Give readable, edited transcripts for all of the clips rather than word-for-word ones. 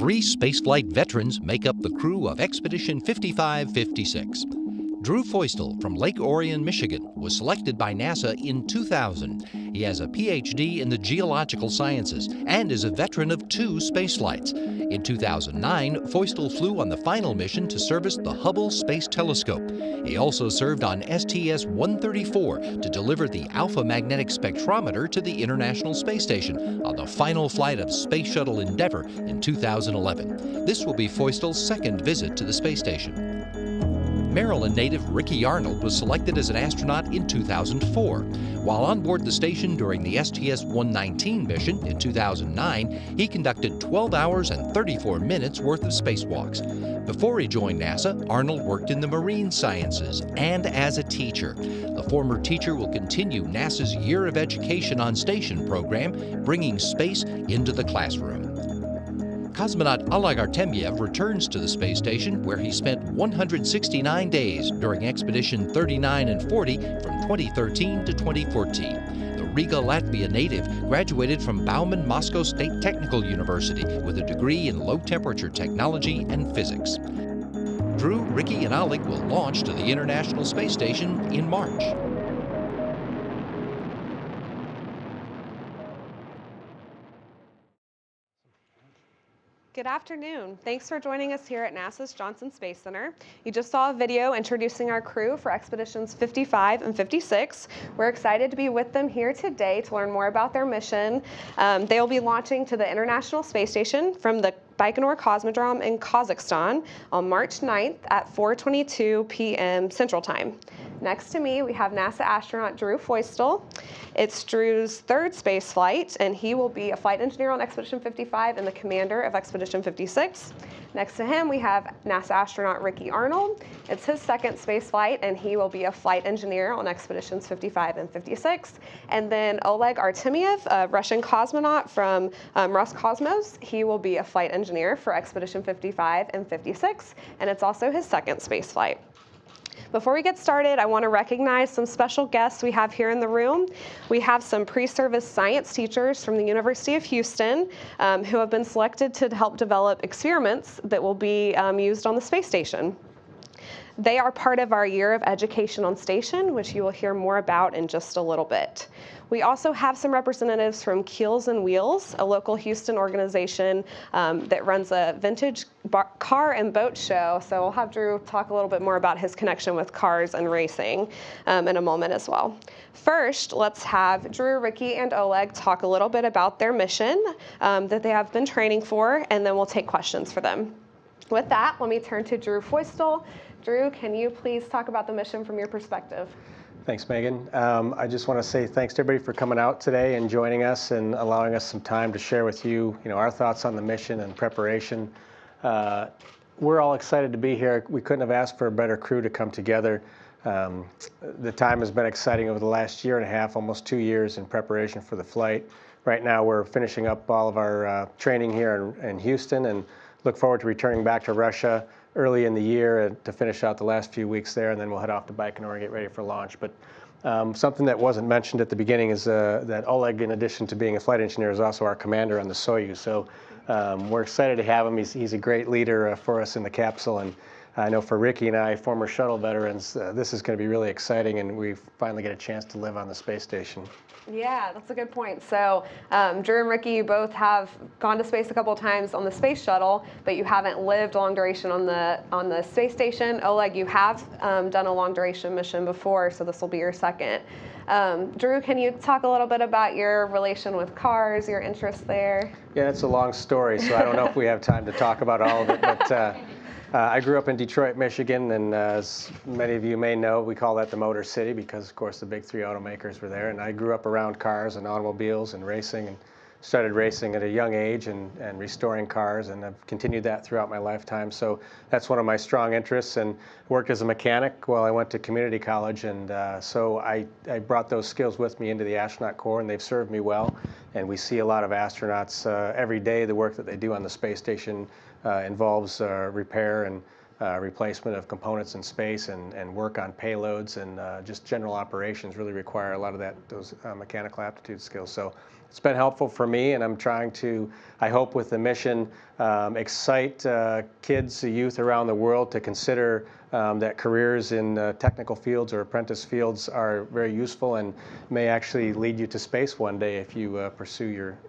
Three spaceflight veterans make up the crew of Expedition 5556. Drew Feustel from Lake Orion, Michigan, was selected by NASA in 2000. He has a PhD in the geological sciences and is a veteran of 2 spaceflights. In 2009, Feustel flew on the final mission to service the Hubble Space Telescope. He also served on STS-134 to deliver the Alpha Magnetic Spectrometer to the International Space Station on the final flight of Space Shuttle Endeavour in 2011. This will be Feustel's second visit to the space station. Maryland native Ricky Arnold was selected as an astronaut in 2004. While on board the station during the STS-119 mission in 2009, he conducted 12 hours and 34 minutes worth of spacewalks. Before he joined NASA, Arnold worked in the marine sciences and as a teacher. The former teacher will continue NASA's Year of Education on Station program, bringing space into the classroom. Cosmonaut Oleg Artemyev returns to the space station, where he spent 169 days during Expedition 39 and 40 from 2013 to 2014. The Riga, Latvia native graduated from Bauman Moscow State Technical University with a degree in low-temperature technology and physics. Drew, Ricky, and Oleg will launch to the International Space Station in March. Good afternoon. Thanks for joining us here at NASA's Johnson Space Center. You just saw a video introducing our crew for Expeditions 55 and 56. We're excited to be with them here today to learn more about their mission. They will be launching to the International Space Station from the Baikonur Cosmodrome in Kazakhstan on March 9th at 4:22 p.m. Central Time. Next to me, we have NASA astronaut Drew Feustel. It's Drew's third space flight, and he will be a flight engineer on Expedition 55 and the commander of Expedition 56. Next to him, we have NASA astronaut Ricky Arnold. It's his second space flight, and he will be a flight engineer on Expeditions 55 and 56. And then Oleg Artemyev, a Russian cosmonaut from Roscosmos. He will be a flight engineer for Expedition 55 and 56, and it's also his second space flight. Before we get started, I want to recognize some special guests we have here in the room. We have some pre-service science teachers from the University of Houston who have been selected to help develop experiments that will be used on the space station. They are part of our Year of Education on Station, which you will hear more about in just a little bit. We also have some representatives from Keels and Wheels, a local Houston organization that runs a vintage car and boat show. So we'll have Drew talk a little bit more about his connection with cars and racing in a moment as well. First, let's have Drew, Ricky, and Oleg talk a little bit about their mission that they have been training for, and then we'll take questions for them. With that, let me turn to Drew Feustel. Drew, can you please talk about the mission from your perspective? Thanks, Megan. I just want to say thanks to everybody for coming out today and joining us and allowing us some time to share with you, our thoughts on the mission and preparation. We're all excited to be here. We couldn't have asked for a better crew to come together. The time has been exciting over the last year and a half, almost 2 years in preparation for the flight. Right now, we're finishing up all of our training here in Houston and look forward to returning back to Russia early in the year to finish out the last few weeks there, and then we'll head off to Baikonur and get ready for launch. But something that wasn't mentioned at the beginning is that Oleg, in addition to being a flight engineer, is also our commander on the Soyuz. So we're excited to have him. He's a great leader for us in the capsule, and I know for Ricky and I, former shuttle veterans, this is going to be really exciting, and we finally get a chance to live on the space station. Yeah, that's a good point. So Drew and Ricky, you both have gone to space a couple of times on the space shuttle, but you haven't lived long duration on the space station. Oleg, you have done a long duration mission before, so this will be your second. Drew, can you talk a little bit about your relation with cars, your interest there? Yeah, it's a long story, so I don't know if we have time to talk about all of it, but I grew up in Detroit, Michigan, and as many of you may know, we call that the Motor City because, of course, the big 3 automakers were there. And I grew up around cars and automobiles and racing, and started racing at a young age and restoring cars, and I've continued that throughout my lifetime. So that's one of my strong interests, and worked as a mechanic while I went to community college. And so I brought those skills with me into the astronaut corps, and they've served me well. And we see a lot of astronauts every day. The work that they do on the space station involves repair and replacement of components in space and work on payloads, and just general operations really require a lot of those mechanical aptitude skills. So it's been helpful for me, and I'm trying to, I hope with the mission, excite kids, youth around the world to consider that careers in technical fields or apprentice fields are very useful and may actually lead you to space one day if you pursue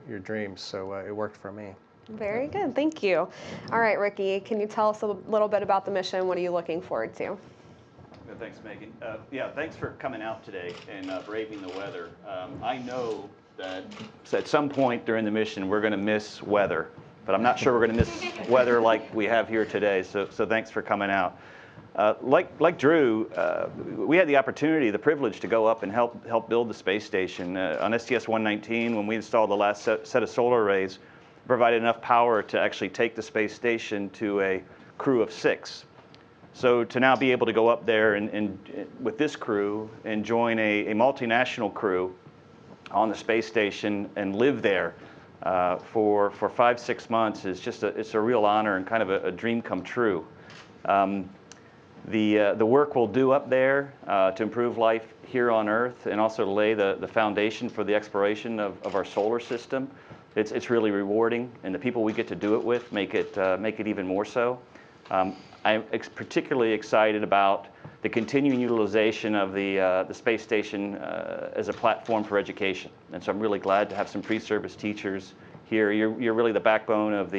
your dreams. So it worked for me. Very good, thank you. All right, Ricky, can you tell us a little bit about the mission? What are you looking forward to? Thanks, Megan. Yeah, thanks for coming out today and braving the weather. I know that at some point during the mission we're going to miss weather, but I'm not sure we're going to miss weather like we have here today. So thanks for coming out. Like Drew, we had the opportunity, the privilege to go up and help build the space station on STS-119. When we installed the last set of solar arrays, provided enough power to actually take the space station to a crew of 6. So to now be able to go up there and with this crew and join a multinational crew on the space station and live there for 5-6 months is just it's a real honor and kind of a dream come true. The work we'll do up there to improve life here on Earth and also to lay the foundation for the exploration of our solar system, it's really rewarding, and the people we get to do it with make it even more so. I'm particularly excited about the continuing utilization of the space station as a platform for education, and so I'm really glad to have some pre-service teachers here. You're really the backbone of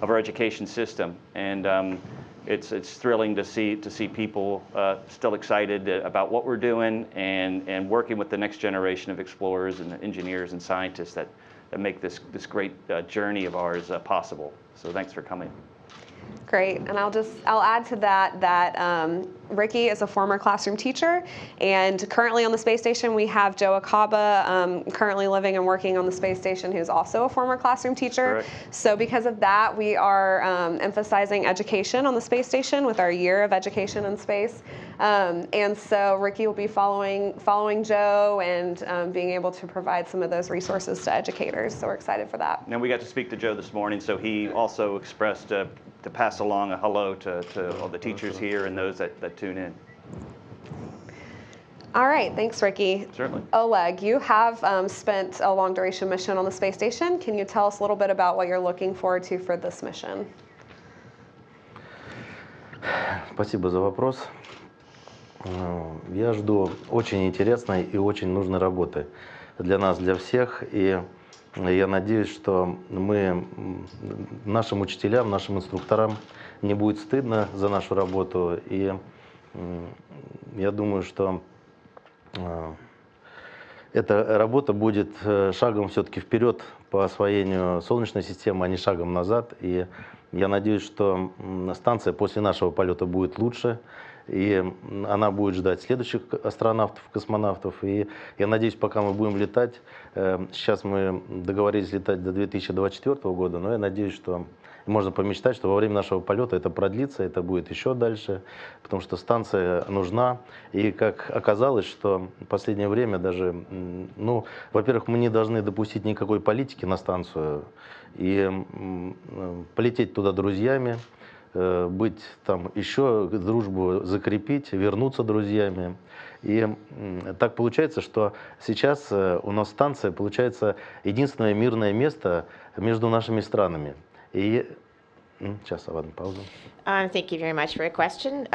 our education system, and it's thrilling to see people still excited about what we're doing and working with the next generation of explorers and engineers and scientists that make this great journey of ours possible. So thanks for coming. Great, and I'll add to that Ricky is a former classroom teacher, and currently on the space station we have Joe Akaba, currently living and working on the space station, who's also a former classroom teacher. Correct. So because of that, we are emphasizing education on the space station with our year of education in space. And so Ricky will be following Joe and being able to provide some of those resources to educators. So we're excited for that. And we got to speak to Joe this morning, so he also expressed to pass along a hello to all the teachers here and those that tune in. All right, thanks, Ricky. Certainly. Oleg, you have spent a long duration mission on the space station. Can you tell us a little bit about what you're looking forward to for this mission? Спасибо за вопрос. Я жду очень интересной и очень нужной работы для нас, для всех. И я надеюсь, что нашим учителям, нашим инструкторам не будет стыдно за нашу работу. И я думаю, что эта работа будет шагом все-таки вперед по освоению Солнечной системы, а не шагом назад. И я надеюсь, что станция после нашего полета будет лучше. И она будет ждать следующих астронавтов, космонавтов. И я надеюсь, пока мы будем летать, сейчас мы договорились летать до 2024 года, но я надеюсь, что можно помечтать, что во время нашего полета это продлится, это будет еще дальше, потому что станция нужна. И как оказалось, что в последнее время даже, во-первых, мы не должны допустить никакой политики на станцию и полететь туда друзьями, быть там еще, дружбу закрепить, вернуться друзьями. И так получается, что сейчас у нас станция получается единственное мирное место между нашими странами. И сейчас, ладно, паузу. Thank you very much for your question.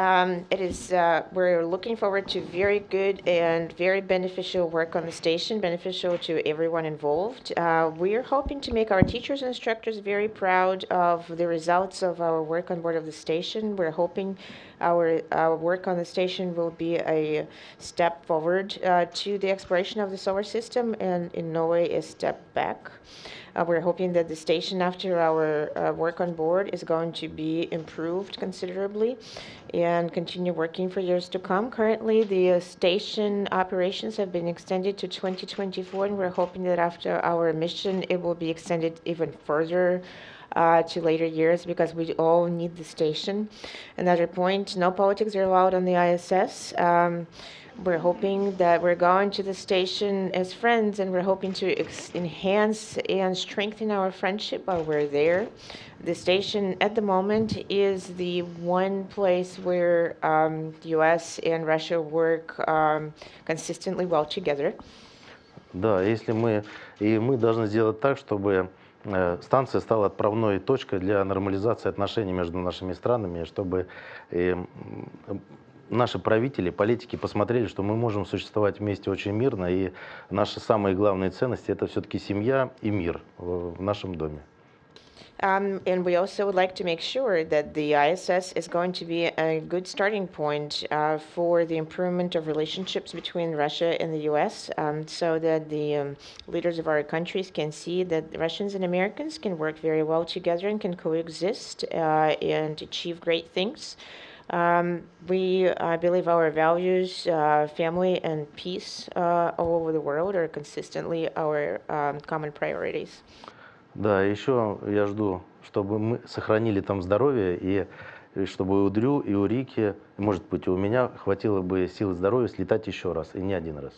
We're looking forward to very good and very beneficial work on the station, beneficial to everyone involved. We're hoping to make our teachers and instructors very proud of the results of our work on board of the station. We're hoping our work on the station will be a step forward to the exploration of the solar system and in no way a step back. We're hoping that the station, after our work on board, is going to be improved considerably and continue working for years to come. Currently, the station operations have been extended to 2024, and we're hoping that after our mission, it will be extended even further to later years, because we all need the station. Another point, no politics are allowed on the ISS. We're hoping that we're going to the station as friends, and we're hoping to enhance and strengthen our friendship while we're there. The station at the moment is the one place where the US and Russia work consistently well together. Да, мы должны сделать так, чтобы станция стала отправной точкой для нормализации отношений между нашими странами, чтобы наши правители, политики посмотрели, что мы можем существовать вместе очень мирно, и наши самые главные ценности — это все-таки семья и мир в нашем доме. And we also would like to make sure that the ISS is going to be a good starting point for the improvement of relationships between Russia and the US, so that the leaders of our countries can see that Russians and Americans can work very well together and can coexist and achieve great things. We believe our values, family and peace all over the world are consistently our common priorities. Да, еще я жду, чтобы мы сохранили там здоровье, и чтобы у Дрю и у Рики, может быть, и у меня хватило бы сил и здоровья слетать еще раз, и не один раз.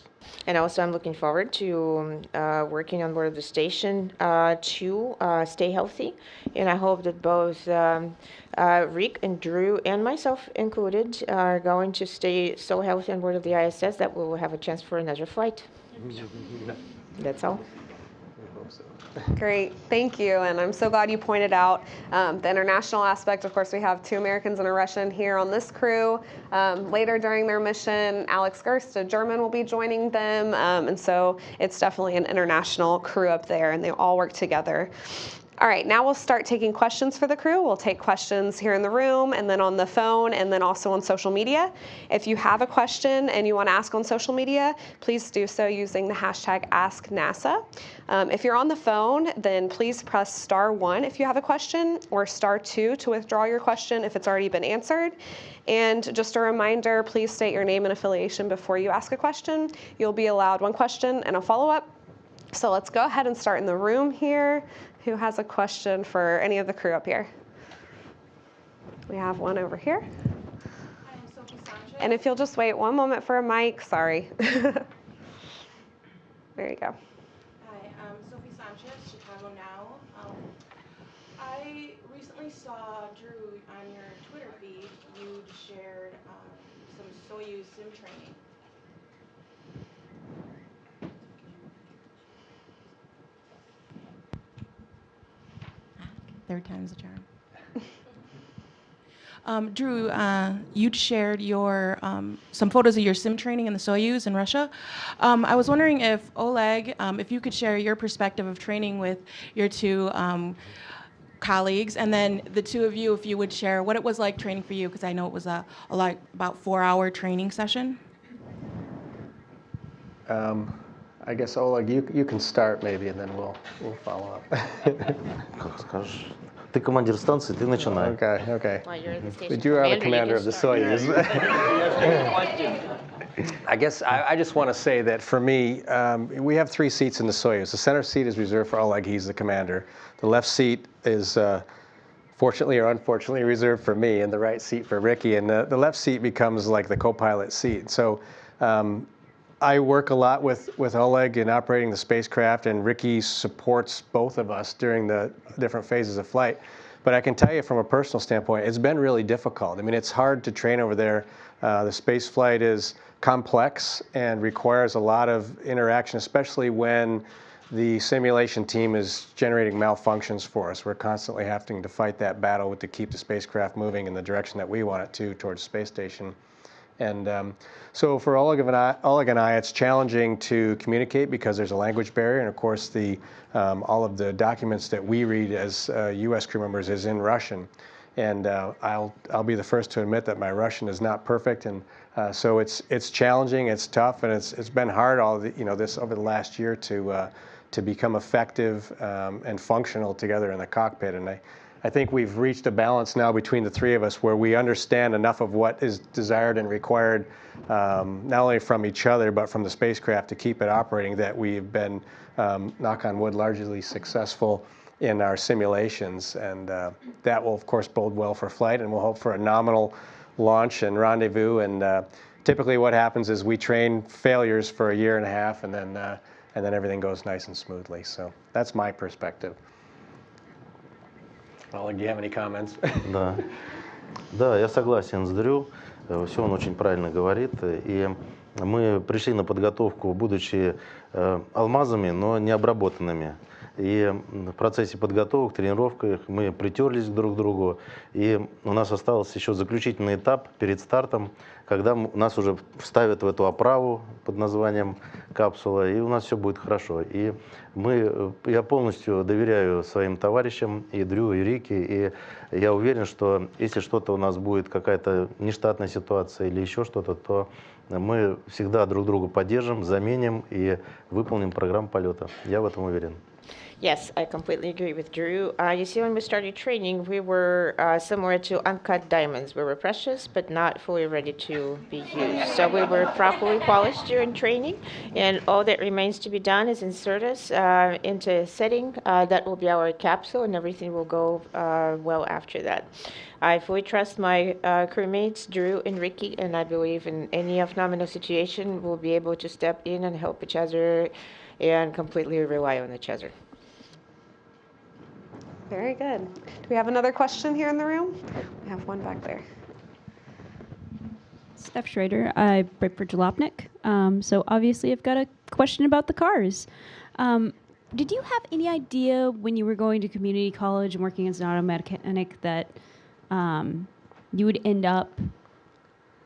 And also I'm looking forward to working on board of the station to stay healthy. And I hope that both Rick and Drew and myself included are going to stay so healthy on board of the ISS that we will have a chance for another flight. That's all. Great, thank you. And I'm so glad you pointed out the international aspect. Of course, we have 2 Americans and a Russian here on this crew. Later during their mission, Alex Gerst, a German, will be joining them. And so it's definitely an international crew up there, and they all work together. All right, now we'll start taking questions for the crew. We'll take questions here in the room and then on the phone and then also on social media. If you have a question and you want to ask on social media, please do so using the hashtag #AskNASA. If you're on the phone, then please press *1 if you have a question, or *2 to withdraw your question if it's already been answered. And just a reminder, please state your name and affiliation before you ask a question. You'll be allowed 1 question and a follow-up. So let's go ahead and start in the room here. Who has a question for any of the crew up here? We have one over here. Hi, I'm Sophie Sanchez. And if you'll just wait 1 moment for a mic, sorry. There you go. Hi, I'm Sophie Sanchez, Chicago Now. I recently saw, Drew, on your Twitter feed, you shared some Soyuz sim training. Third time's a charm. Drew, you'd shared your some photos of your sim training in the Soyuz in Russia. I was wondering if Oleg, if you could share your perspective of training with your 2 colleagues, and then the 2 of you, if you would share what it was like training for you, because I know it was about 4-hour training session. I guess, Oleg, you can start maybe, and then we'll follow up. Как скажешь. Ты командир станции, ты начинай. Okay. Well, you're the station But you are the commander, commander you of the can Soyuz. I guess I just want to say that for me, we have 3 seats in the Soyuz. The center seat is reserved for Oleg. He's the commander. The left seat is fortunately or unfortunately reserved for me, and the right seat for Ricky. And the left seat becomes like the co-pilot seat. So I work a lot with Oleg in operating the spacecraft, and Ricky supports both of us during the different phases of flight. But I can tell you from a personal standpoint, it's been really difficult. I mean, it's hard to train over there. The space flight is complex and requires a lot of interaction, especially when the simulation team is generating malfunctions for us. We're constantly having to fight that battle to keep the spacecraft moving in the direction that we want it to, towards the space station. And so for Oleg and I, it's challenging to communicate because there's a language barrier, and of course all of the documents that we read as U.S. crew members is in Russian. And I'll be the first to admit that my Russian is not perfect, and so it's challenging, it's tough, and it's been hard this over the last year to become effective and functional together in the cockpit. And I think we've reached a balance now between the 3 of us where we understand enough of what is desired and required, not only from each other, but from the spacecraft to keep it operating, that we've been, knock on wood, largely successful in our simulations. And that will, of course, bode well for flight, and we'll hope for a nominal launch and rendezvous. And typically what happens is we train failures for 1.5 years, and then everything goes nice and smoothly. So that's my perspective. Oleg, do you have any comments? Да, я согласен с Дрю. Все он очень правильно говорит. И мы пришли на подготовку, будучи алмазами, но не обработанными. И в процессе подготовок, тренировок мы притерлись друг к другу. И у нас остался еще заключительный этап перед стартом, когда нас уже вставят в эту оправу под названием капсула, и у нас все будет хорошо. И я полностью доверяю своим товарищам, и Дрю, и Рике, и я уверен, что если что-то у нас будет, какая-то нештатная ситуация или еще что-то, то мы всегда друг друга поддержим, заменим и выполним программу полета. Я в этом уверен. Yes, I completely agree with Drew. You see, when we started training, we were similar to uncut diamonds. We were precious, but not fully ready to be used. So we were properly polished during training, and all that remains to be done is insert us into a setting that will be our capsule, and everything will go well after that. I fully trust my crewmates, Drew and Ricky, and I believe in any phenomenal situation, we'll be able to step in and help each other and completely rely on each other. Very good. Do we have another question here in the room? We have one back there. Steph Schrader, I write for Jalopnik. So obviously I've got a question about the cars. Did you have any idea when you were going to community college and working as an auto mechanic that you would end up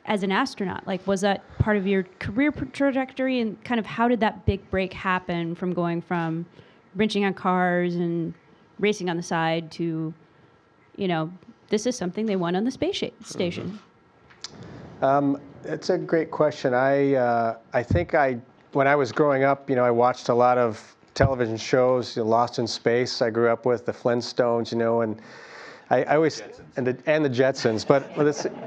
as an astronaut? Like, was that part of your career trajectory, and kind of how did that big break happen from going from wrenching on cars and racing on the side to, this is something they want on the space station? It's a great question. I think when I was growing up, I watched a lot of television shows, Lost in Space. I grew up with the Flintstones, and I always and the Jetsons. But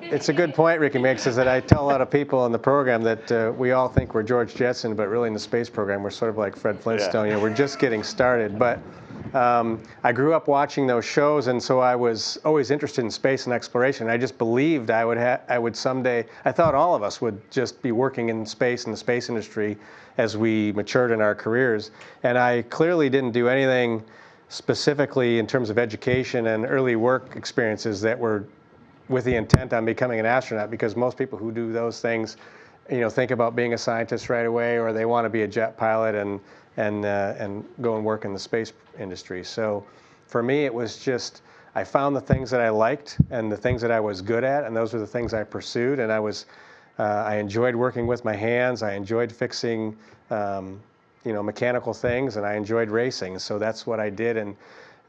it's a good point Ricky makes, is that I tell a lot of people in the program that we all think we're George Jetson, but really in the space program we're sort of like Fred Flintstone. Yeah. We're just getting started. But I grew up watching those shows, and so I was always interested in space and exploration. I just believed I would someday. I thought all of us would just be working in space, in the space industry, as we matured in our careers. And I clearly didn't do anything specifically in terms of education and early work experiences that were with the intent on becoming an astronaut, because most people who do those things, think about being a scientist right away, or they want to be a jet pilot and go and work in the space industry. So for me, it was just, I found the things that I liked and the things that I was good at, and those were the things I pursued. And I enjoyed working with my hands. I enjoyed fixing, mechanical things, and I enjoyed racing. So that's what I did. And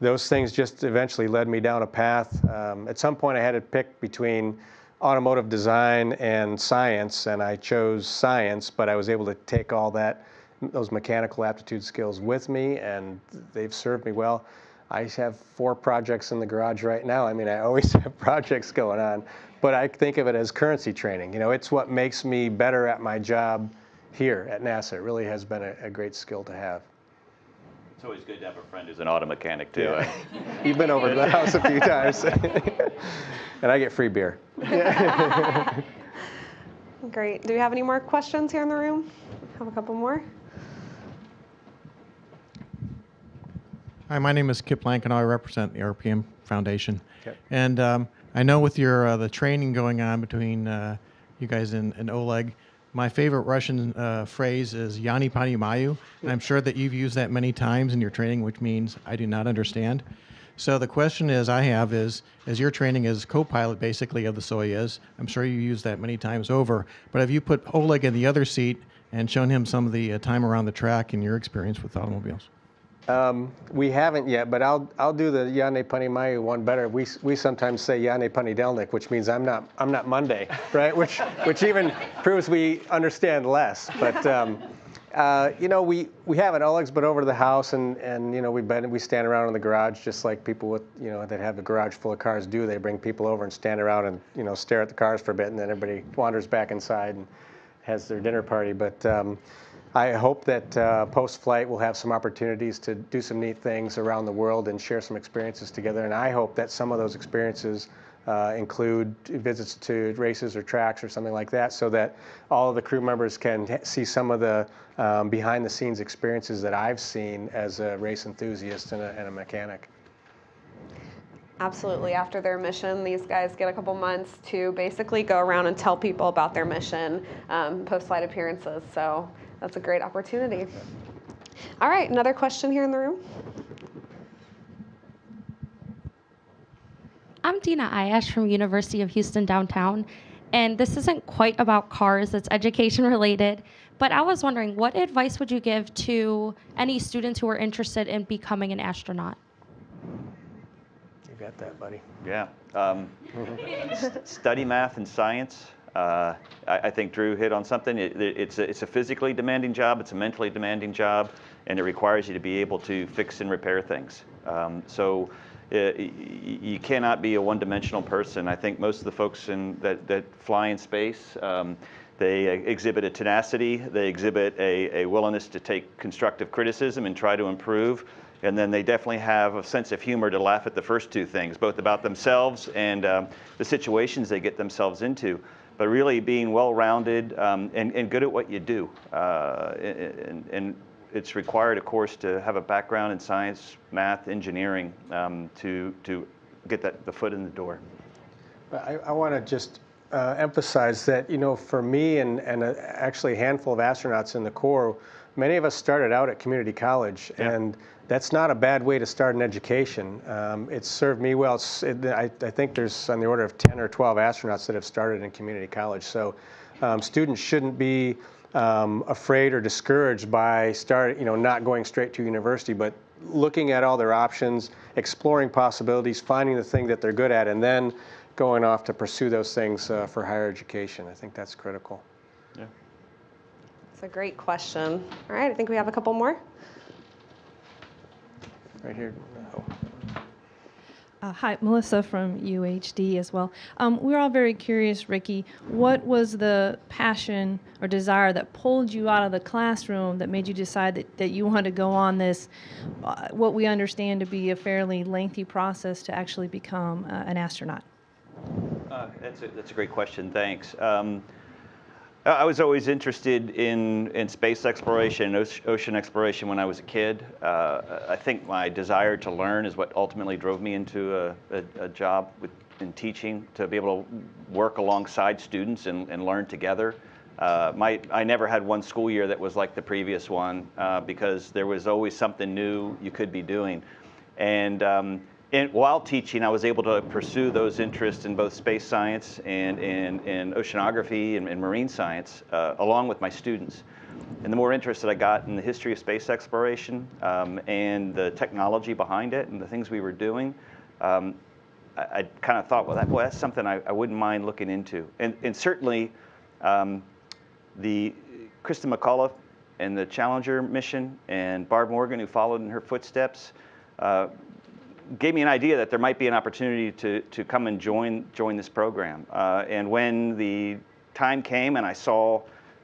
those things just eventually led me down a path. At some point, I had to pick between automotive design and science, and I chose science, but I was able to take all those mechanical aptitude skills with me, and they've served me well. I have 4 projects in the garage right now. I always have projects going on, but I think of it as currency training. It's what makes me better at my job here at NASA. It really has been a great skill to have. It's always good to have a friend who's an auto mechanic, too. Yeah. You've been over to the house a few times. And I get free beer. Great. Do we have any more questions here in the room? Have a couple more. Hi, my name is Kip Lankin. I represent the RPM Foundation. Okay. And I know with your the training going on between you guys and Oleg, my favorite Russian phrase is "Yani pani mayu," and I'm sure that you've used that many times in your training, which means I do not understand. So the question is, as your training as co-pilot basically of the Soyuz, I'm sure you used that many times over, but have you put Oleg in the other seat and shown him some of the time around the track and your experience with automobiles? We haven't yet, but I'll do the Yane Pani Mayu one better. We sometimes say Yane Pani Delnik, which means I'm not Monday, right? Which even proves we understand less. But we haven't. Oleg's been over to the house, and we stand around in the garage just like people with that have a garage full of cars do. They bring people over and stand around and stare at the cars for a bit, and then everybody wanders back inside and has their dinner party. But I hope that post-flight we'll have some opportunities to do some neat things around the world and share some experiences together. And I hope that some of those experiences include visits to races or tracks or something like that, so that all of the crew members can see some of the behind-the-scenes experiences that I've seen as a race enthusiast and a mechanic. Absolutely. After their mission, these guys get a couple months to basically go around and tell people about their mission, post-flight appearances. So that's a great opportunity. All right, another question here in the room. I'm Dina Ayash from University of Houston downtown, and this isn't quite about cars, it's education related, but I was wondering, what advice would you give to any students who are interested in becoming an astronaut? You got that, buddy. Yeah. Study math and science. I think Drew hit on something. It's a physically demanding job, it's a mentally demanding job, and it requires you to be able to fix and repair things. So you cannot be a one-dimensional person. I think most of the folks that fly in space, they exhibit a tenacity, they exhibit a willingness to take constructive criticism and try to improve. And then they definitely have a sense of humor to laugh at the first two things, both about themselves and the situations they get themselves into. But really being well-rounded and good at what you do. And it's required, of course, to have a background in science, math, engineering to get the foot in the door. I want to just emphasize that, you know, for me and actually a handful of astronauts in the Corps, many of us started out at community college, and that's not a bad way to start an education. It's served me well. I think there's on the order of 10 or 12 astronauts that have started in community college. So students shouldn't be afraid or discouraged by not going straight to university, but looking at all their options, exploring possibilities, finding the thing that they're good at, and then going off to pursue those things for higher education. I think that's critical. Yeah. It's a great question. All right, I think we have a couple more. Right here. Hi, Melissa from UHD as well. We're all very curious, Ricky, what was the passion or desire that pulled you out of the classroom that made you decide that you want to go on this, what we understand to be a fairly lengthy process to actually become an astronaut? That's a great question, thanks. I was always interested in space exploration and ocean exploration when I was a kid. I think my desire to learn is what ultimately drove me into a job in teaching, to be able to work alongside students and learn together. I never had one school year that was like the previous one because there was always something new you could be doing. And while teaching, I was able to pursue those interests in both space science and in oceanography and marine science, along with my students. And the more interest that I got in the history of space exploration and the technology behind it and the things we were doing, I kind of thought, well, that's something I wouldn't mind looking into. And certainly, the Krista McCullough and the Challenger mission and Barb Morgan, who followed in her footsteps, gave me an idea that there might be an opportunity to come and join this program. And when the time came and I saw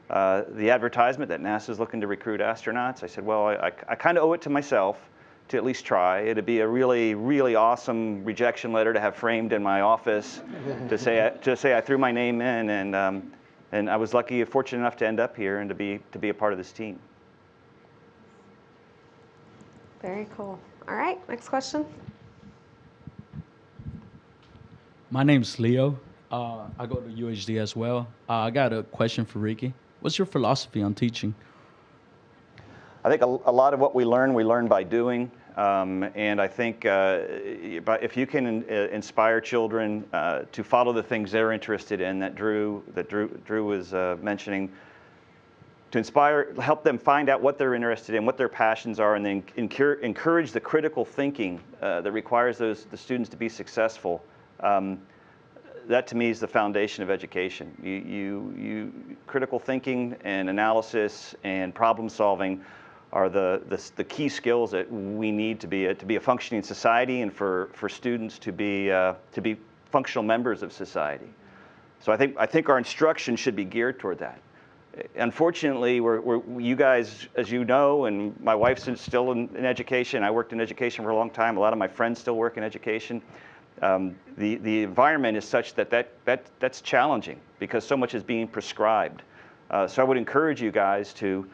the advertisement that NASA is looking to recruit astronauts, I said, well, I kind of owe it to myself to at least try. It'd be a really, really awesome rejection letter to have framed in my office to say I threw my name in, and I was lucky, fortunate enough to end up here and to be a part of this team. Very cool. All right, next question. My name's Leo. I go to UHD as well. I got a question for Ricky. What's your philosophy on teaching? I think a lot of what we learn by doing. And I think if you can inspire children to follow the things they're interested in, that Drew was mentioning, to help them find out what they're interested in, what their passions are, and then encourage the critical thinking that requires the students to be successful. That to me is the foundation of education. Critical thinking and analysis and problem solving are the key skills that we need to be a functioning society, and for students to be functional members of society. So I think our instruction should be geared toward that. Unfortunately, you guys, as you know, and my wife's still in education. I worked in education for a long time. A lot of my friends still work in education. The environment is such that's challenging because so much is being prescribed. So I would encourage you guys to,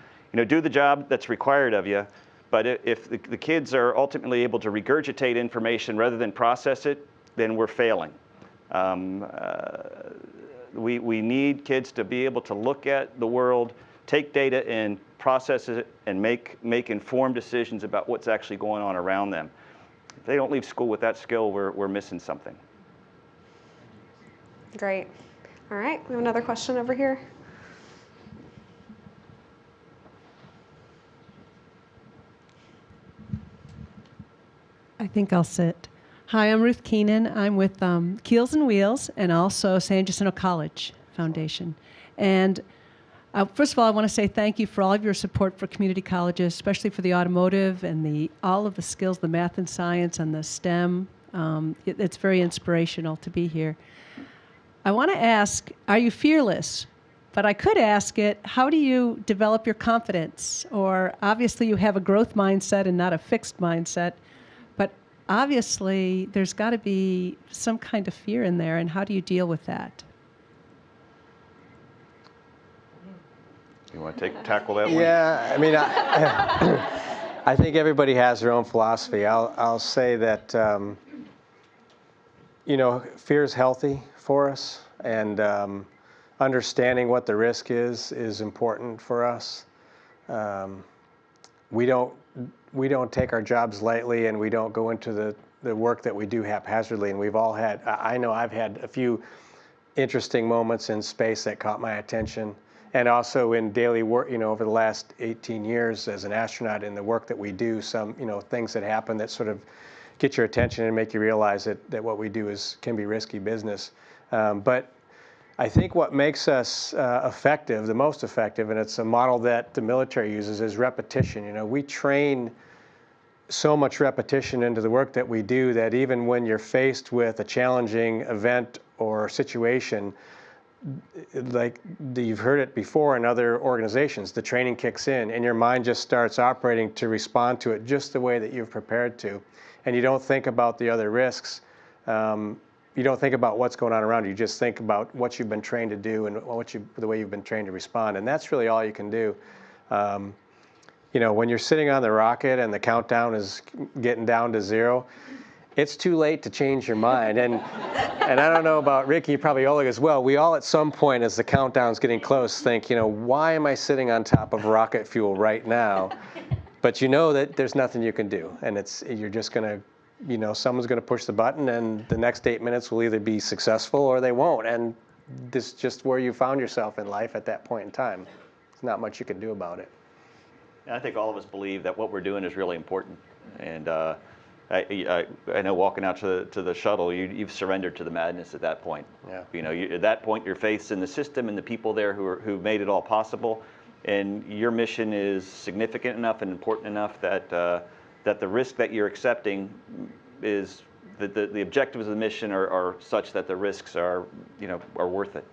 do the job that's required of you. But if the kids are ultimately able to regurgitate information rather than process it, then we're failing. We need kids to be able to look at the world, take data and process it, and make informed decisions about what's actually going on around them. If they don't leave school with that skill, we're missing something. Great. All right, we have another question over here. I think I'll sit. Hi, I'm Ruth Keenan. I'm with Keels and Wheels and also San Jacinto College Foundation. And first of all, I want to say thank you for all of your support for community colleges, especially for the automotive and all of the skills, the math and science and the STEM. It's very inspirational to be here. I want to ask, are you fearless? But I could ask it, how do you develop your confidence? Or obviously you have a growth mindset and not a fixed mindset. But obviously there's got to be some kind of fear in there. And how do you deal with that? You want to tackle that one? Yeah, I mean, I think everybody has their own philosophy. I'll say that, you know, fear is healthy for us, and understanding what the risk is important for us. We don't take our jobs lightly, and we don't go into the work that we do haphazardly. And we've all had, I know I've had a few interesting moments in space that caught my attention. And also in daily work, you know, over the last 18 years as an astronaut in the work that we do, some, you know, things that happen that sort of get your attention and make you realize that what we do can be risky business. But I think what makes us effective, the most effective, and it's a model that the military uses, is repetition. You know, we train so much repetition into the work that we do that even when you're faced with a challenging event or situation, like you've heard it before in other organizations, the training kicks in and your mind just starts operating to respond to it just the way that you've prepared to. And you don't think about the other risks. You don't think about what's going on around you. You just think about what you've been trained to do and the way you've been trained to respond. And that's really all you can do. You know, when you're sitting on the rocket and the countdown is getting down to 0, it's too late to change your mind. And I don't know about Ricky, probably Oleg as well. We all at some point as the countdown's getting close think, you know, why am I sitting on top of rocket fuel right now? But you know that there's nothing you can do. And you're just going to, you know, someone's going to push the button and the next 8 minutes will either be successful or they won't. And this is just where you found yourself in life at that point in time. There's not much you can do about it. And I think all of us believe that what we're doing is really important. And I know walking out to the shuttle, you've surrendered to the madness at that point. Yeah. You know, at that point, your faith's in the system and the people there who made it all possible, and your mission is significant enough and important enough that that the risk that you're accepting is the objectives of the mission are such that the risks are worth it.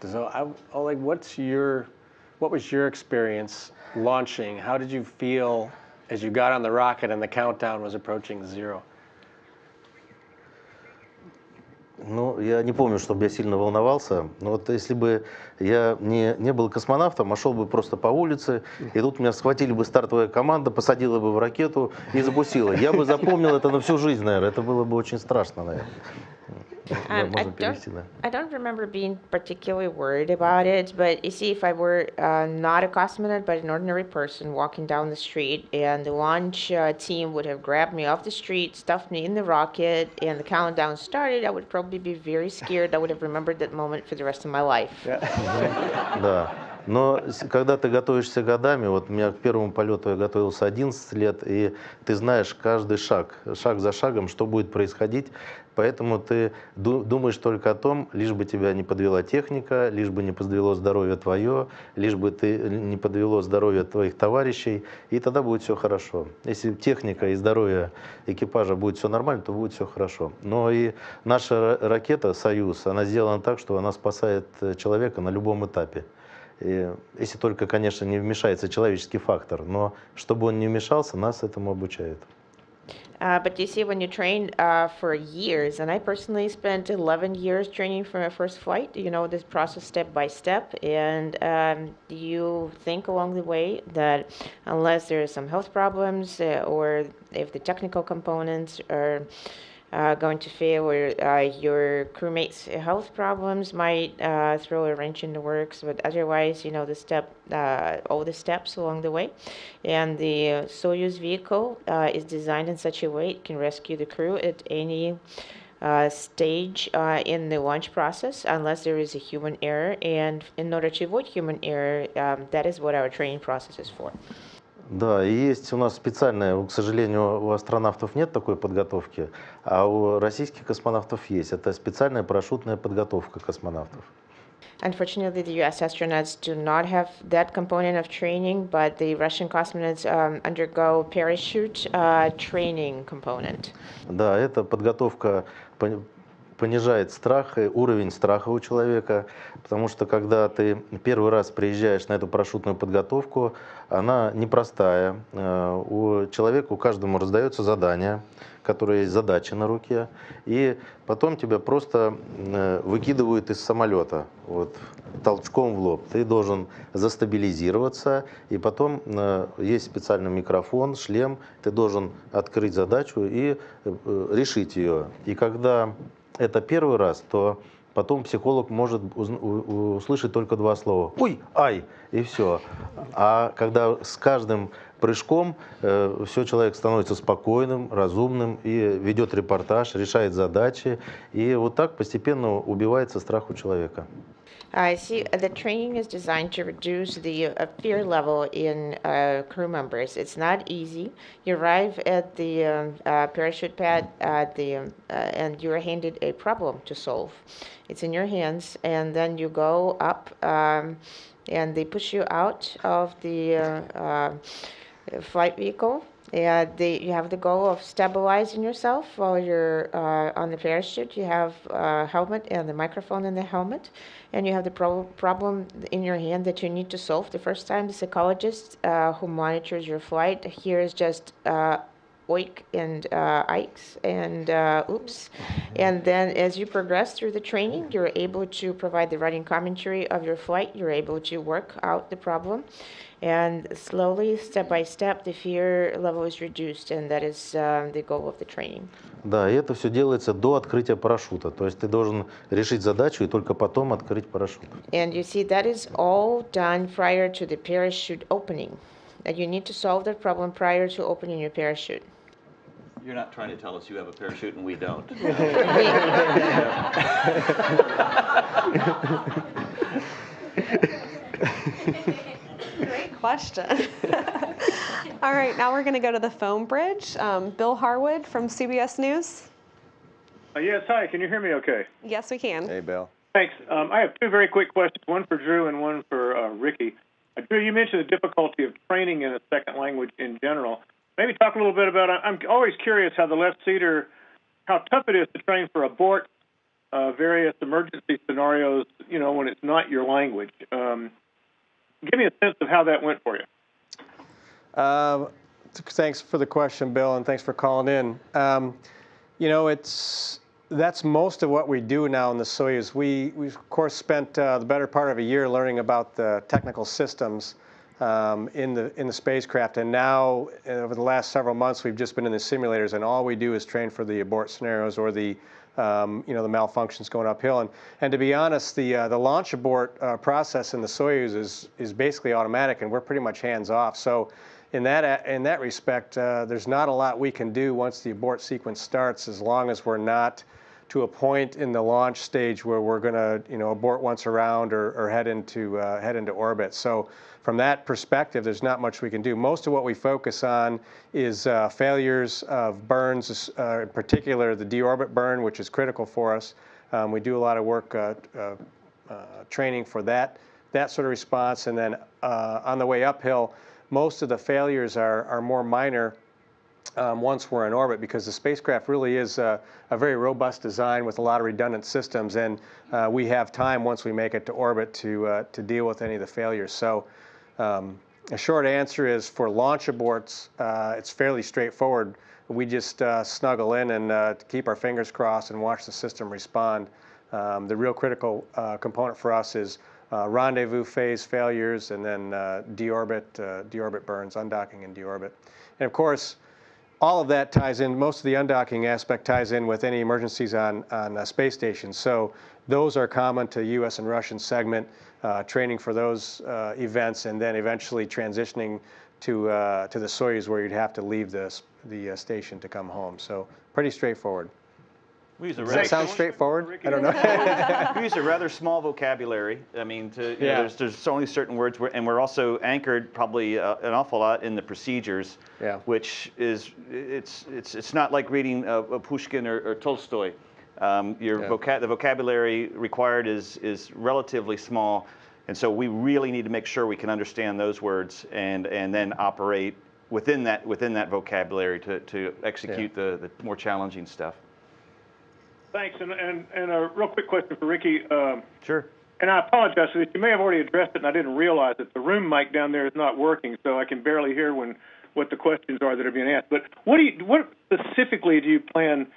So, Oleg, what was your experience launching? How did you feel as you got on the rocket and the countdown was approaching 0? Ну, я не помню, чтобы я сильно волновался. Но вот если бы я не был космонавтом, а шел бы просто по улице, и тут меня схватили бы стартовая команда, посадила бы в ракету и запустила. Я бы запомнил это на всю жизнь, наверное. Это было бы очень страшно, наверное. I don't remember being particularly worried about it, but you see, if I were not a cosmonaut but an ordinary person walking down the street and the launch team would have grabbed me off the street, stuffed me in the rocket, and the countdown started, I would probably be very scared. I would have remembered that moment for the rest of my life. Да. Но когда ты готовишься годами, вот у меня к первому полету я готовился 11 лет, и ты знаешь каждый шаг за шагом, что будет происходить, поэтому ты думаешь только о том, лишь бы тебя не подвела техника, лишь бы не подвело здоровье твое, лишь бы не подвело здоровье твоих товарищей, и тогда будет все хорошо. Если техника и здоровье экипажа будет все нормально, то будет все хорошо. Но и наша ракета «Союз», она сделана так, что она спасает человека на любом этапе. Если только, конечно, не вмешается человеческий фактор, но чтобы он не вмешался, нас этому обучают. But you see, when you train for years, and I personally spent 11 years training for my first flight, you know, this process step by step, and you think along the way that unless there are some health problems or if the technical components are going to fail, or your crewmates' health problems might throw a wrench in the works. But otherwise, all the steps along the way, and the Soyuz vehicle is designed in such a way it can rescue the crew at any stage in the launch process, unless there is a human error. And in order to avoid human error, that is what our training process is for. Да, и есть у нас специальная, к сожалению, у астронавтов нет такой подготовки, а у российских космонавтов есть. Это специальная парашютная подготовка космонавтов. Unfortunately, the U.S. astronauts do not have that component of training, but the Russian cosmonauts undergo parachute training component. Да, эта подготовка понижает страх, уровень страха у человека, потому что когда ты первый раз приезжаешь на эту парашютную подготовку, она непростая. У человека, у каждому раздается задание, которое есть задача на руке, и потом тебя просто выкидывают из самолета вот, толчком в лоб. Ты должен застабилизироваться, и потом есть специальный микрофон, шлем, ты должен открыть задачу и решить ее. И когда это первый раз, то потом психолог может услышать только два слова «Ой, ай!» и все. А когда с каждым прыжком все, человек становится спокойным, разумным и ведет репортаж, решает задачи. И вот так постепенно убивается страх у человека. I see. The training is designed to reduce the fear level in crew members. It's not easy. You arrive at the parachute pad and you're handed a problem to solve. It's in your hands, and then you go up, and they push you out of the flight vehicle. You have the goal of stabilizing yourself while you're on the parachute. You have a helmet and the microphone in the helmet, and you have the problem in your hand that you need to solve. The first time, the psychologist who monitors your flight hears just oik and ikes and oops. And then as you progress through the training, you're able to provide the running commentary of your flight. You're able to work out the problem. And slowly, step by step, the fear level is reduced, and that is the goal of the training. Да, и это все делается до открытия парашюта. То есть ты должен решить задачу и только потом открыть парашют. And you see, that is all done prior to the parachute opening. That you need to solve that problem prior to opening your parachute. You're not trying to tell us you have a parachute and we don't. Great question. All right, now we're going to go to the phone bridge. Bill Harwood from CBS News. Yes, hi. Can you hear me okay? Yes, we can. Hey, Bill. Thanks. I have two very quick questions, one for Drew and one for Ricky. Drew, you mentioned the difficulty of training in a second language in general. Maybe talk a little bit about, I'm always curious how the left-seater, how tough it is to train for abort various emergency scenarios, you know, when it's not your language. Give me a sense of how that went for you. Thanks for the question, Bill, and thanks for calling in. You know, that's most of what we do now in the Soyuz. We of course spent the better part of a year learning about the technical systems in the spacecraft, and now over the last several months we've just been in the simulators, and all we do is train for the abort scenarios or the you know, the malfunctions going uphill. And to be honest, the launch abort process in the Soyuz is basically automatic, and we're pretty much hands off. So in that respect, there's not a lot we can do once the abort sequence starts, as long as we're not to a point in the launch stage where we're going to, you know, abort once around or head into orbit. So from that perspective, there's not much we can do. Most of what we focus on is failures of burns, in particular the deorbit burn, which is critical for us. We do a lot of work training for that sort of response, and then on the way uphill, most of the failures are more minor once we're in orbit, because the spacecraft really is a very robust design with a lot of redundant systems, and we have time once we make it to orbit to deal with any of the failures. So a short answer is, for launch aborts, it's fairly straightforward. We just snuggle in and keep our fingers crossed and watch the system respond. The real critical component for us is rendezvous phase failures, and then deorbit burns, undocking and deorbit. And of course, all of that ties in, most of the undocking aspect ties in with any emergencies on space stations. So those are common to U.S. and Russian segment, training for those events, and then eventually transitioning to the Soyuz, where you'd have to leave the station to come home. So pretty straightforward. Does that sound straightforward? I don't know. We use a rather small vocabulary. I mean, there's only certain words, and we're also anchored probably an awful lot in the procedures, which is it's not like reading Pushkin or Tolstoy. The vocabulary required is relatively small, and so we really need to make sure we can understand those words and then operate within that vocabulary to execute the more challenging stuff. Thanks, and a real quick question for Ricky. Sure. And I apologize for this. You may have already addressed it, and I didn't realize it. The room mic down there is not working, so I can barely hear what the questions are that are being asked. But what specifically do you plan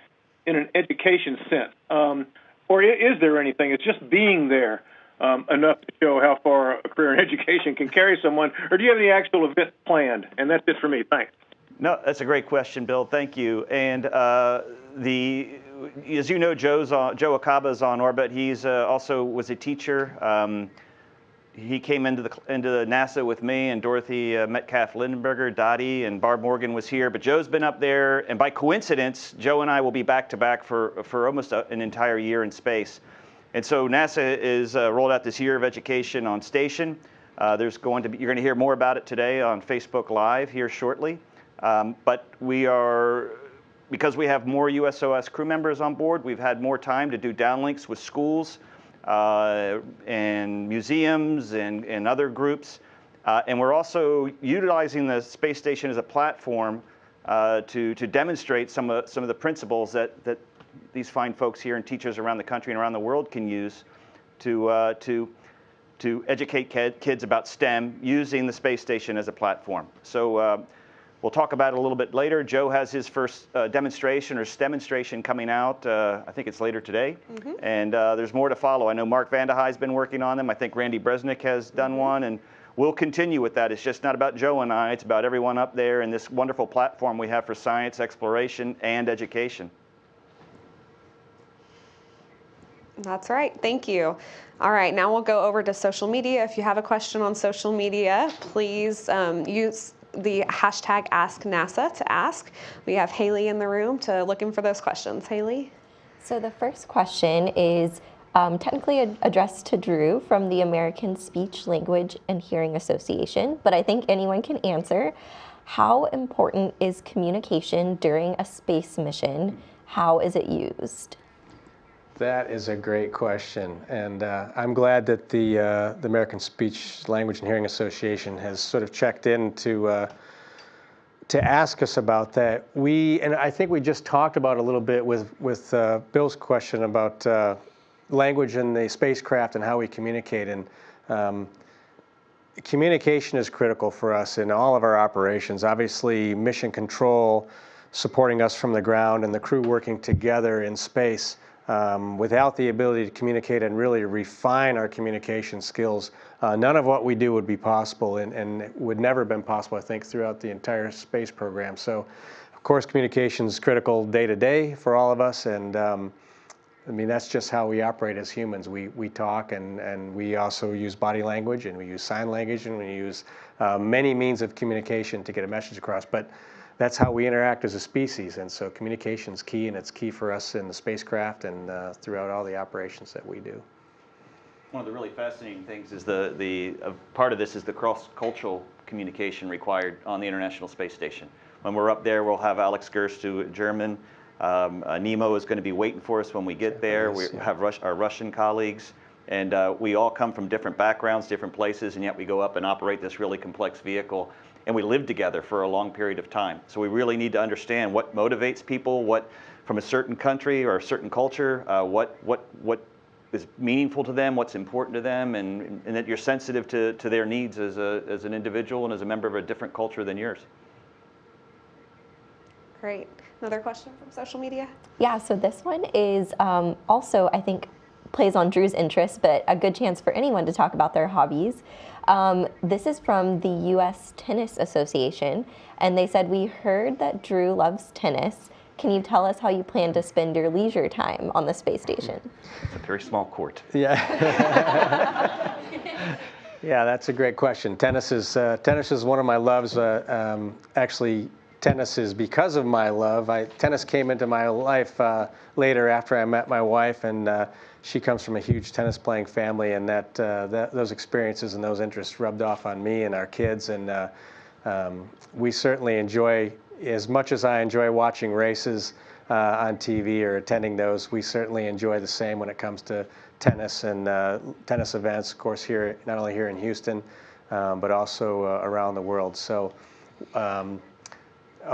in an education sense, or is there anything? It's just being there enough to show how far a career in education can carry someone, or do you have any actual event planned? And that's it for me. Thanks. No, that's a great question, Bill. Thank you. And as you know, Joe Acaba is on orbit. He's also was a teacher. He came into NASA with me and Dorothy Metcalf Lindenberger, Dottie, and Barb Morgan was here. But Joe's been up there, and by coincidence, Joe and I will be back to back for almost an entire year in space. And so NASA is rolled out this year of education on station. You're going to hear more about it today on Facebook Live here shortly. But because we have more USOS crew members on board, we've had more time to do downlinks with schools and museums and other groups. And we're also utilizing the space station as a platform to demonstrate some of the principles that these fine folks here and teachers around the country and around the world can use to educate kids about STEM using the space station as a platform. So we'll talk about it a little bit later. Joe has his first demonstration or STEMonstration coming out. I think it's later today. Mm-hmm. And there's more to follow. I know Mark Vandehey's been working on them. I think Randy Bresnik has done one. And we'll continue with that. It's just not about Joe and I. It's about everyone up there and this wonderful platform we have for science, exploration, and education. That's right. Thank you. All right, now we'll go over to social media. If you have a question on social media, please use the hashtag #AskNASA to ask. We have Haley in the room looking for those questions. Haley? So the first question is technically addressed to Drew from the American Speech, Language, and Hearing Association, but I think anyone can answer. How important is communication during a space mission? How is it used? That is a great question, and I'm glad that the American Speech, Language, and Hearing Association has sort of checked in to ask us about that. And I think we just talked about a little bit with Bill's question about language in the spacecraft and how we communicate. And communication is critical for us in all of our operations. Obviously, mission control supporting us from the ground and the crew working together in space. Without the ability to communicate and really refine our communication skills, none of what we do would be possible and would never have been possible, I think, throughout the entire space program. So, of course, communication is critical day to day for all of us. And I mean, that's just how we operate as humans. We talk and we also use body language and we use sign language and we use many means of communication to get a message across. But that's how we interact as a species, and so communication is key, and it's key for us in the spacecraft and throughout all the operations that we do. One of the really fascinating things is part of this is the cross-cultural communication required on the International Space Station. When we're up there, we'll have Alex Gerst, who German. Nemo is going to be waiting for us when we get there. We have our Russian colleagues, and we all come from different backgrounds, different places, and yet we go up and operate this really complex vehicle. And we live together for a long period of time. So we really need to understand what motivates people, what from a certain country or a certain culture, what is meaningful to them, what's important to them, and that you're sensitive to their needs as an individual and as a member of a different culture than yours. Great. Another question from social media? Yeah, so this one is also, I think, plays on Drew's interest, but a good chance for anyone to talk about their hobbies. This is from the U.S. Tennis Association, and they said, "We heard that Drew loves tennis. Can you tell us how you plan to spend your leisure time on the space station?" It's a very small court. Yeah. Yeah, that's a great question. Tennis is one of my loves. Actually, tennis is because of my love. Tennis came into my life later after I met my wife, and she comes from a huge tennis playing family, and those experiences and those interests rubbed off on me and our kids, and we certainly enjoy, as much as I enjoy watching races on TV or attending those, we certainly enjoy the same when it comes to tennis and tennis events, of course, here, not only here in Houston, but also around the world. So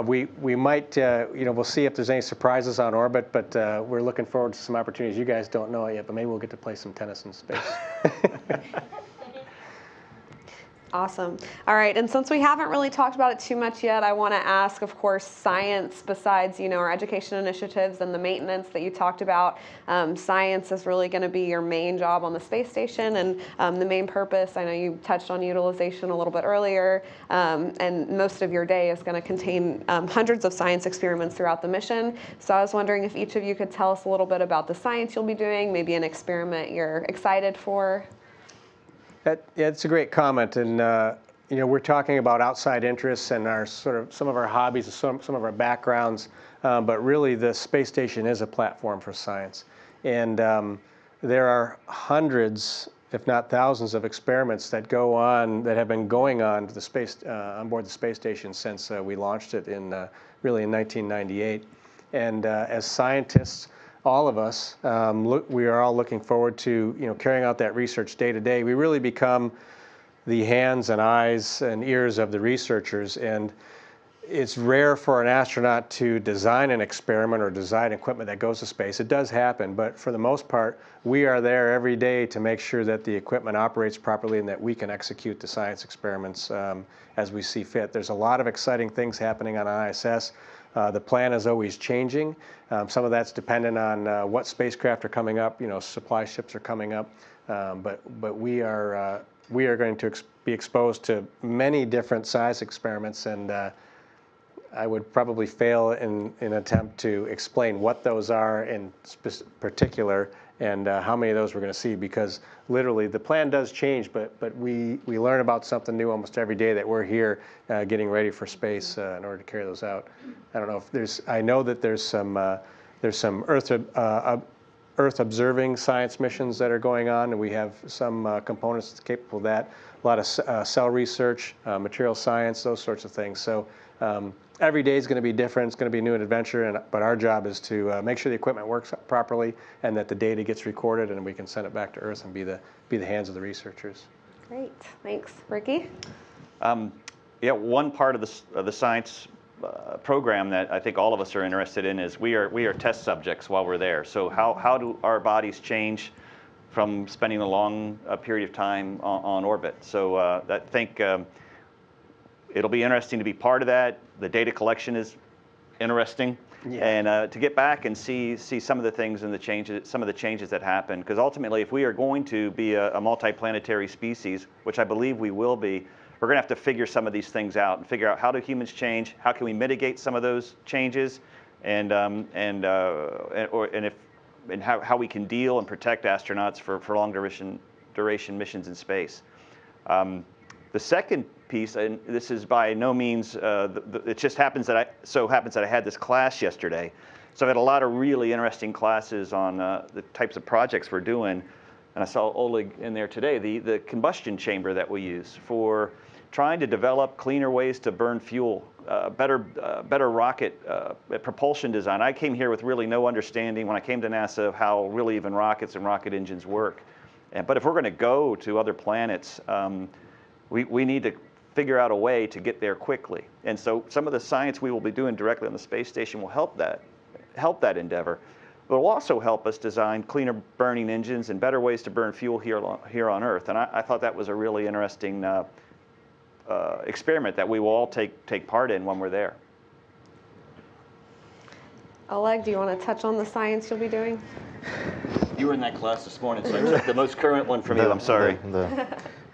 we might, we'll see if there's any surprises on orbit, but we're looking forward to some opportunities. You guys don't know it yet, but maybe we'll get to play some tennis in space. Awesome. All right, and since we haven't really talked about it too much yet, I want to ask, of course, science, besides, our education initiatives and the maintenance that you talked about, science is really going to be your main job on the space station and the main purpose. I know you touched on utilization a little bit earlier, and most of your day is going to contain hundreds of science experiments throughout the mission. So I was wondering if each of you could tell us a little bit about the science you'll be doing, maybe an experiment you're excited for. Yeah, it's a great comment, and we're talking about outside interests and our some of our hobbies, some of our backgrounds, but really the space station is a platform for science, and there are hundreds, if not thousands, of experiments that go on, that have been going on to the space on board the space station since we launched it really in 1998, and as scientists, all of us, we are all looking forward to carrying out that research day to day. We really become the hands and eyes and ears of the researchers, and it's rare for an astronaut to design an experiment or design equipment that goes to space. It does happen, but for the most part, we are there every day to make sure that the equipment operates properly and that we can execute the science experiments as we see fit. There's a lot of exciting things happening on ISS. The plan is always changing. Some of that's dependent on what spacecraft are coming up. Supply ships are coming up, but we are going to be exposed to many different size experiments, and I would probably fail in an attempt to explain what those are in particular and how many of those we're going to see, because literally the plan does change, but we learn about something new almost every day that we're here getting ready for space in order to carry those out. I don't know if I know that there's some Earth observing science missions that are going on, and we have some components capable of that. A lot of cell research, material science, those sorts of things. So every day is going to be different. It's going to be a new adventure, but our job is to make sure the equipment works properly and that the data gets recorded and we can send it back to Earth and be the hands of the researchers. Great, thanks. Ricky? Yeah, one part of the science program that I think all of us are interested in is we are test subjects while we're there. So how do our bodies change from spending a long period of time on orbit? So I think it'll be interesting to be part of that. The data collection is interesting, yeah. And to get back and see some of the things and some of the changes that happen. Because ultimately, if we are going to be a multiplanetary species, which I believe we will be, we're going to have to figure some of these things out and figure out how do humans change, how can we mitigate some of those changes, and how we can deal and protect astronauts for long duration missions in space. The second piece, and this is by no means, it just happens that I had this class yesterday. So I had a lot of really interesting classes on the types of projects we're doing. And I saw Oleg in there today, the combustion chamber that we use for trying to develop cleaner ways to burn fuel, better rocket propulsion design. I came here with really no understanding when I came to NASA of how really even rockets and rocket engines work. But if we're going to go to other planets, we need to figure out a way to get there quickly. And so some of the science we will be doing directly on the space station will help that endeavor. But it will also help us design cleaner burning engines and better ways to burn fuel here on Earth. And I thought that was a really interesting experiment that we will all take part in when we're there. Oleg, do you want to touch on the science you'll be doing? You were in that class this morning, so I took the most current one from you. I'm sorry.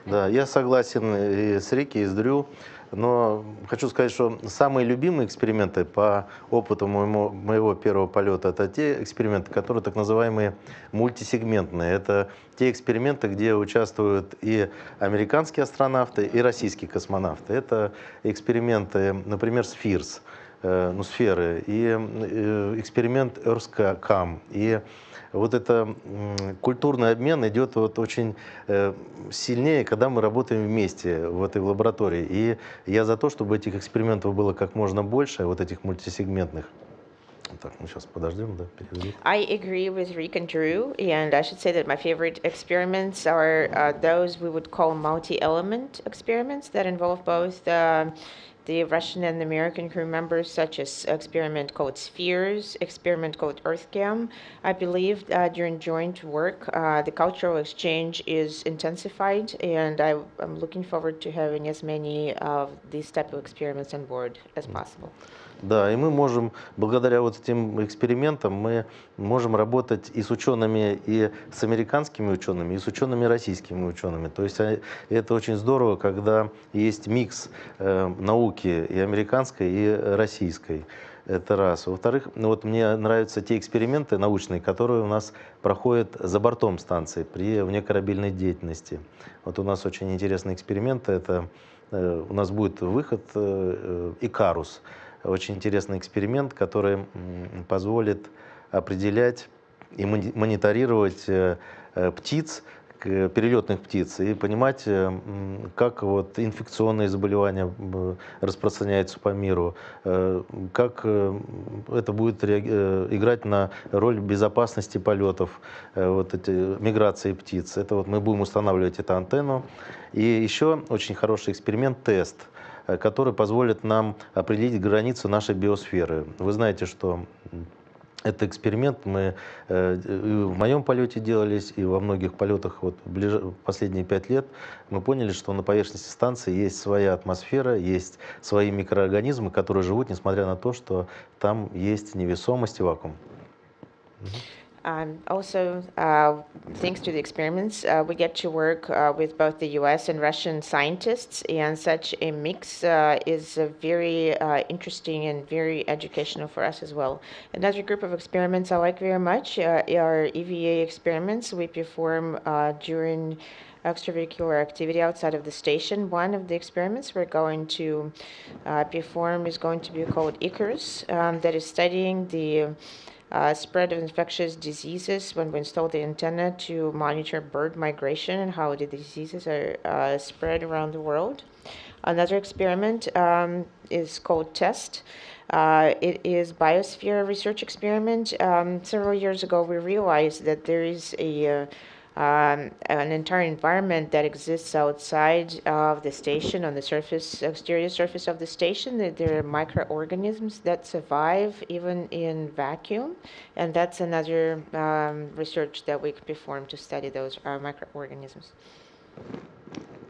Да, я согласен и с Рики, и с Дрю, но хочу сказать, что самые любимые эксперименты по опыту моего первого полета — это те эксперименты, которые так называемые мультисегментные. Это те эксперименты, где участвуют и американские астронавты, и российские космонавты. Это эксперименты, например, SFIRS, сферы, и эксперимент EarthCam, и вот это культурный обмен идет вот очень сильнее, когда мы работаем вместе в этой лаборатории. И я за то, чтобы этих экспериментов было как можно больше, вот этих мультисегментных. Так, мы сейчас подождем, да, переведут. I agree with Rick and Drew, and I should say that my favorite experiments are those we would call multi-element experiments that involve both the Russian and American crew members, such as experiment called SFIRS, experiment called EarthCam. I believe during joint work, the cultural exchange is intensified, and I'm looking forward to having as many of these type of experiments on board as possible. Да, и мы можем, благодаря вот этим экспериментам, мы можем работать и с учеными, и с американскими учеными, и с учеными российскими учеными. То есть это очень здорово, когда есть микс науки и американской, и российской. Это раз. Во-вторых, вот мне нравятся те эксперименты научные, которые у нас проходят за бортом станции при внекорабельной деятельности. Вот у нас очень интересный эксперимент. Это у нас будет выход Икарус. Очень интересный эксперимент, который позволит определять и мониторировать птиц, перелетных птиц, и понимать, как вот инфекционные заболевания распространяются по миру, как это будет играть на роль безопасности полетов, вот эти миграции птиц. Это вот мы будем устанавливать эту антенну. И еще очень хороший эксперимент — тест, который позволит нам определить границу нашей биосферы. Вы знаете, что этот эксперимент мы и в моем полете делались, и во многих полетах вот последние 5 лет мы поняли, что на поверхности станции есть своя атмосфера, есть свои микроорганизмы, которые живут, несмотря на то, что там есть невесомость и вакуум. Also, thanks to the experiments, we get to work with both the US and Russian scientists, and such a mix is very interesting and very educational for us as well. Another group of experiments I like very much are EVA experiments we perform during extravehicular activity outside of the station. One of the experiments we're going to perform is going to be called Icarus, that is studying the spread of infectious diseases when we install the antenna to monitor bird migration and how the diseases are spread around the world. Another experiment is called TEST. It is biosphere research experiment. Several years ago, we realized that there is an entire environment that exists outside of the station, on the surface, exterior surface of the station. That there are microorganisms that survive even in vacuum, and that's another research that we perform to study those microorganisms.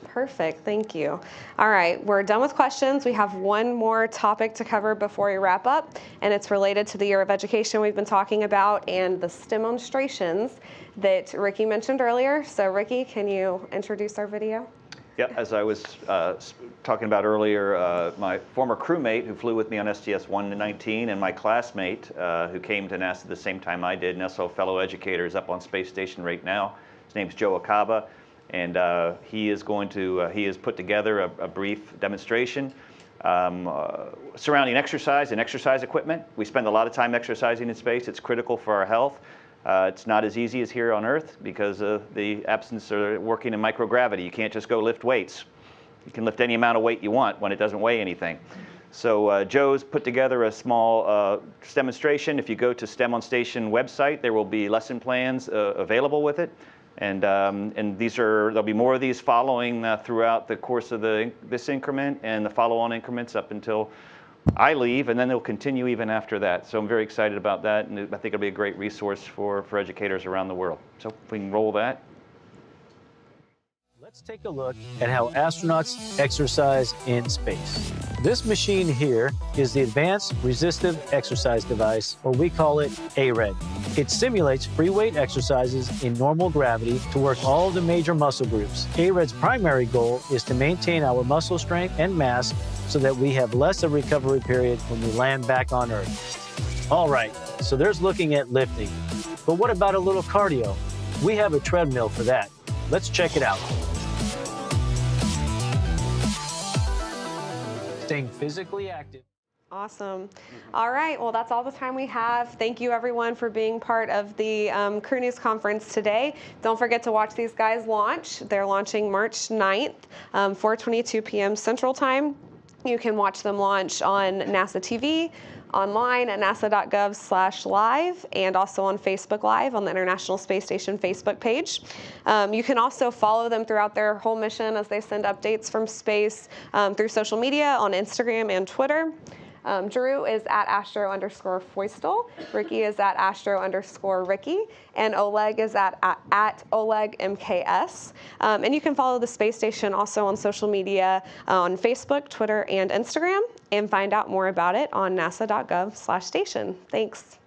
Perfect, thank you. All right, we're done with questions. We have one more topic to cover before we wrap up, and it's related to the year of education we've been talking about and the STEM demonstrations that Ricky mentioned earlier. So Ricky, can you introduce our video? Yeah, as I was talking about earlier, my former crewmate who flew with me on STS-119 and my classmate who came to NASA the same time I did, and also fellow educators up on Space Station right now. His name's Joe Akaba. And he has put together a brief demonstration surrounding exercise and exercise equipment. We spend a lot of time exercising in space. It's critical for our health. It's not as easy as here on Earth because of the absence of working in microgravity. You can't just go lift weights. You can lift any amount of weight you want when it doesn't weigh anything. So Joe's put together a small demonstration. If you go to STEM on Station website, there will be lesson plans available with it. And there'll be more of these following throughout the course of this increment and the follow-on increments up until I leave, and then they'll continue even after that. So I'm very excited about that, and I think it'll be a great resource for educators around the world. So if we can roll that. Let's take a look at how astronauts exercise in space. This machine here is the Advanced Resistive Exercise Device, or we call it ARED. It simulates free weight exercises in normal gravity to work all the major muscle groups. ARED's primary goal is to maintain our muscle strength and mass so that we have less of a recovery period when we land back on Earth. All right, so there's looking at lifting. But what about a little cardio? We have a treadmill for that. Let's check it out. Staying physically active. Awesome. All right, well, that's all the time we have. Thank you, everyone, for being part of the Crew News Conference today. Don't forget to watch these guys launch. They're launching March 9th, 4:22 p.m. Central Time. You can watch them launch on NASA TV, online at nasa.gov/live, and also on Facebook Live on the International Space Station Facebook page. You can also follow them throughout their whole mission as they send updates from space through social media on Instagram and Twitter. Drew is at @Astro_Foistel. Ricky is at @Astro_Ricky. And Oleg is at Oleg MKS. And you can follow the space station also on social media on Facebook, Twitter, and Instagram, and find out more about it on nasa.gov/station. Thanks.